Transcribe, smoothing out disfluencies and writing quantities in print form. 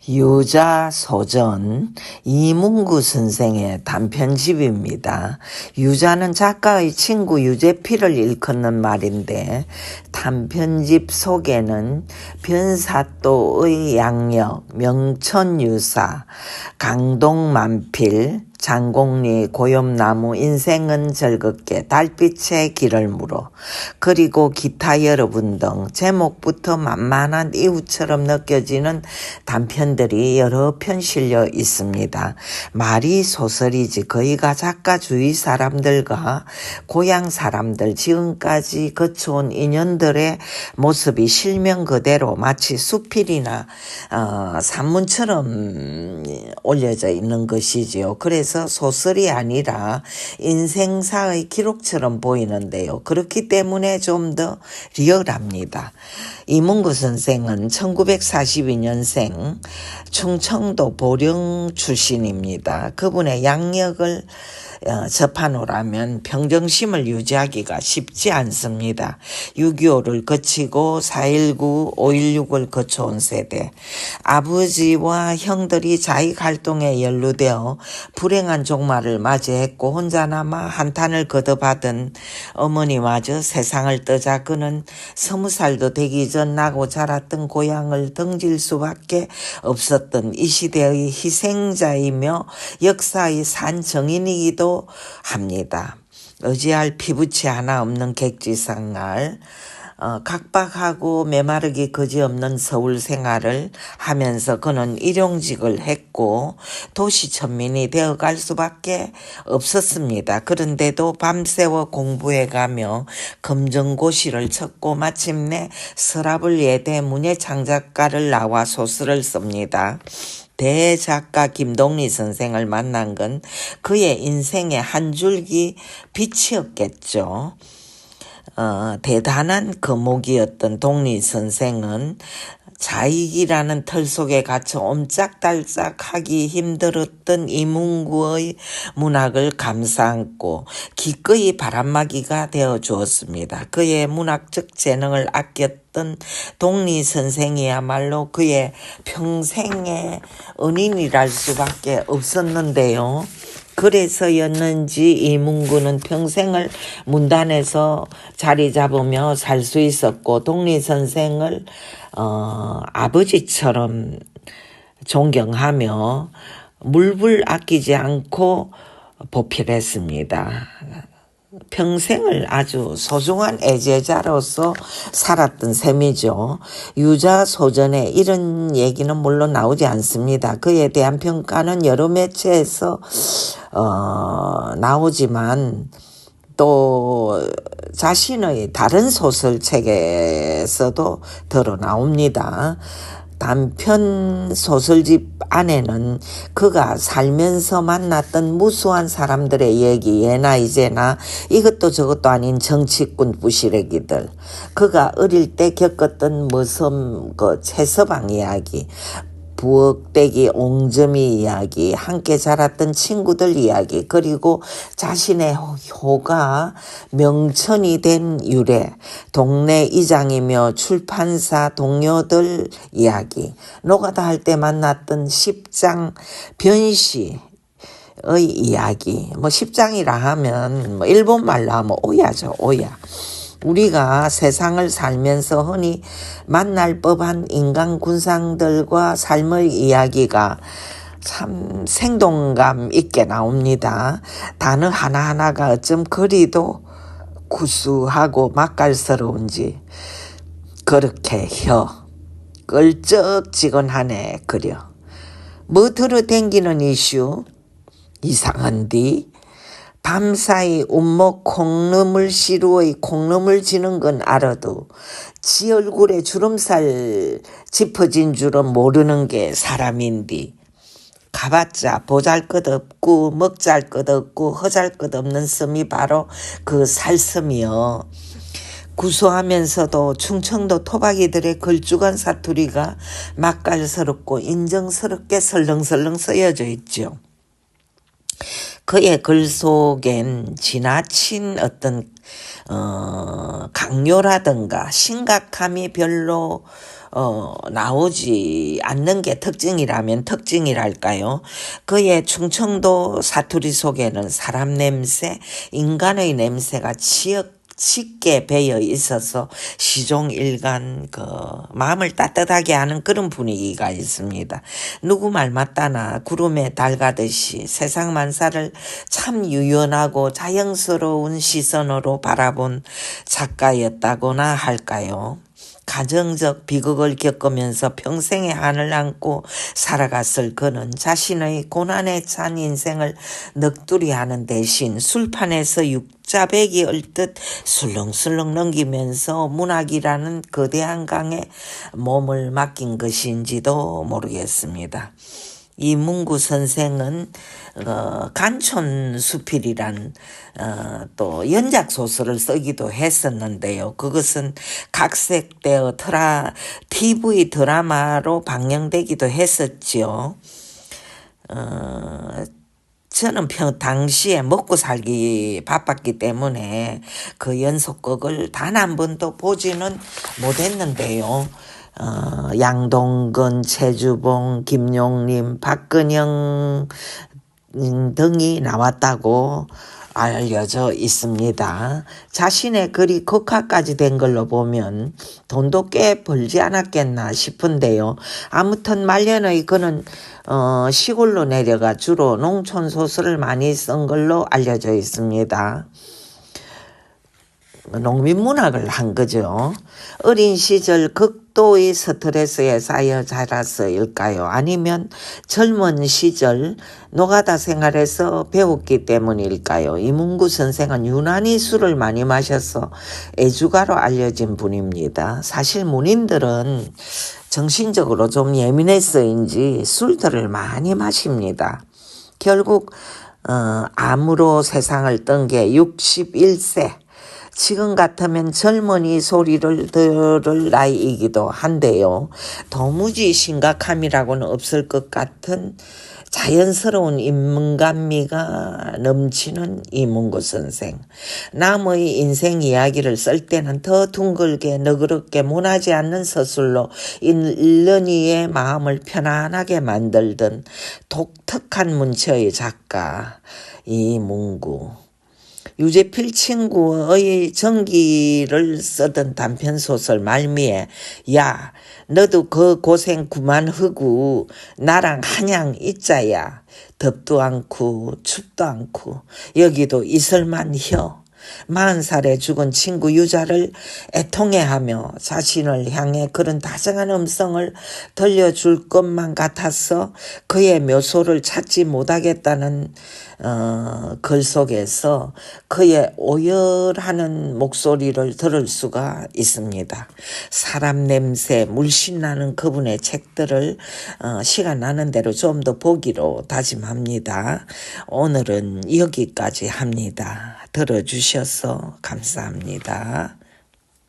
유자소전 이문구 선생의 단편집입니다. 유자는 작가의 친구 유재필을 일컫는 말인데 단편집 속에는 변사또의 양력, 명천유사, 강동만필, 장곡리, 고염나무, 인생은 즐겁게, 달빛의 길을 물어, 그리고 기타 여러분 등 제목부터 만만한 이웃처럼 느껴지는 단편들이 여러 편 실려 있습니다. 말이 소설이지 거의가 작가 주위 사람들과 고향 사람들, 지금까지 거쳐온 인연들의 모습이 실명 그대로 마치 수필이나 산문처럼 올려져 있는 것이지요. 그래서 소설이 아니라 인생사의 기록처럼 보이는데요. 그렇기 때문에 좀 더 리얼합니다. 이문구 선생은 1942년생 충청도 보령 출신입니다. 그분의 양력을 접하노라면 평정심을 유지하기가 쉽지 않습니다. 6.25를 거치고 4.19, 5.16을 거쳐온 세대. 아버지와 형들이 자익활동에 연루되어 불행한 종말을 맞이했고 혼자 남아 한탄을 거듭하던 어머니마저 세상을 떠자 그는 20살도 되기 전 나고 자랐던 고향을 등질 수밖에 없었던 이 시대의 희생자이며 역사의 산정인이기도 합니다. 의지할 피부치 하나 없는 객지생활, 각박하고 메마르기 그지없는 서울 생활을 하면서 그는 일용직을 했고 도시천민이 되어갈 수밖에 없었습니다. 그런데도 밤새워 공부해가며 검정고시를 쳤고 마침내 서랍을 예대 문예창작가를 나와 소설을 씁니다. 대작가 김동리 선생을 만난 건 그의 인생의 한 줄기 빛이었겠죠. 대단한 거목이었던 동리 선생은 자익이라는 틀 속에 갇혀 옴짝달짝하기 힘들었던 이문구의 문학을 감싸안고 기꺼이 바람막이가 되어 주었습니다. 그의 문학적 재능을 아꼈던 동리 선생이야말로 그의 평생의 은인이랄 수밖에 없었는데요. 그래서였는지 이문구는 평생을 문단에서 자리 잡으며 살 수 있었고 동리 선생을 아버지처럼 존경하며 물불 아끼지 않고 보필했습니다. 평생을 아주 소중한 애제자로서 살았던 셈이죠. 유자소전에 이런 얘기는 물론 나오지 않습니다. 그에 대한 평가는 여러 매체에서 나오지만 또 자신의 다른 소설책에서도 드러나옵니다. 단편 소설집 안에는 그가 살면서 만났던 무수한 사람들의 얘기, 예나 이제나 이것도 저것도 아닌 정치꾼 부시래기들, 그가 어릴 때 겪었던 무슨 최서방 이야기, 부엌대기 옹점이 이야기, 함께 자랐던 친구들 이야기, 그리고 자신의 효가 명천이 된 유래, 동네 이장이며 출판사 동료들 이야기, 노가다 할 때 만났던 십장 변씨의 이야기, 십장이라 하면 일본 말로 하면 오야죠, 오야. 우리가 세상을 살면서 흔히 만날 법한 인간 군상들과 삶의 이야기가 참 생동감 있게 나옵니다. 단어 하나하나가 어쩜 그리도 구수하고 맛깔스러운지 그렇게 끌적지근하네 그려. 뭐 들어댕기는 이슈 이상한디 밤사이 운목 콩나물 시루의 콩나물 지는 건 알아도 지 얼굴에 주름살 짚어진 줄은 모르는 게 사람인디. 가봤자 보잘것없고 먹잘것없고 허잘것없는 섬이 바로 그 살섬이요. 구수하면서도 충청도 토박이들의 걸쭉한 사투리가 맛깔스럽고 인정스럽게 설렁설렁 쓰여져 있죠. 그의 글 속엔 지나친 어떤 강요라든가 심각함이 별로 나오지 않는 게 특징이라면 특징이랄까요? 그의 충청도 사투리 속에는 사람 냄새, 인간의 냄새가 짙게 배어 있어서 시종일관 마음을 따뜻하게 하는 그런 분위기가 있습니다. 누구 말 맞다나 구름에 달 가듯이 세상 만사를 참 유연하고 자연스러운 시선으로 바라본 작가였다고나 할까요? 가정적 비극을 겪으면서 평생의 한을 안고 살아갔을 그는 자신의 고난에 찬 인생을 넋두리 하는 대신 술판에서 육자백이 얼듯 술렁술렁 넘기면서 문학이라는 거대한 강에 몸을 맡긴 것인지도 모르겠습니다. 이문구 선생은 간촌수필이란 또 연작 소설을 쓰기도 했었는데요. 그것은 각색되어 TV 드라마로 방영되기도 했었죠. 저는 당시에 먹고 살기 바빴기 때문에 그 연속극을 단 한 번도 보지는 못했는데요. 양동근, 최주봉, 김용림, 박근영 등이 나왔다고 알려져 있습니다. 자신의 글이 극화까지 된 걸로 보면 돈도 꽤 벌지 않았겠나 싶은데요. 아무튼 말년의 그는 시골로 내려가 주로 농촌 소설을 많이 쓴 걸로 알려져 있습니다. 농민문학을 한 거죠. 어린 시절 극도의 스트레스에 쌓여 자라서일까요? 아니면 젊은 시절 노가다 생활에서 배웠기 때문일까요? 이문구 선생은 유난히 술을 많이 마셔서 애주가로 알려진 분입니다. 사실 문인들은 정신적으로 좀 예민해서인지 술들을 많이 마십니다. 결국 암으로 세상을 뜬 게 61세. 지금 같으면 젊은이 소리를 들을 나이이기도 한데요. 도무지 심각함이라고는 없을 것 같은 자연스러운 인문감미가 넘치는 이문구 선생. 남의 인생 이야기를 쓸 때는 더 둥글게 너그럽게 모나지 않는 서술로 일른이의 마음을 편안하게 만들던 독특한 문체의 작가 이문구. 유재필 친구의 전기를 쓰던 단편소설 말미에 야 너도 그 고생 그만하고 나랑 한양 있자야. 덥도 않고 춥도 않고 여기도 있을만 혀. 40살에 죽은 친구 유자를 애통해하며 자신을 향해 그런 다정한 음성을 들려줄 것만 같아서 그의 묘소를 찾지 못하겠다는 글 속에서 그의 오열하는 목소리를 들을 수가 있습니다. 사람 냄새 물씬 나는 그분의 책들을 시간 나는 대로 좀 더 보기로 다짐합니다. 오늘은 여기까지 합니다. 들어주셔서 감사합니다.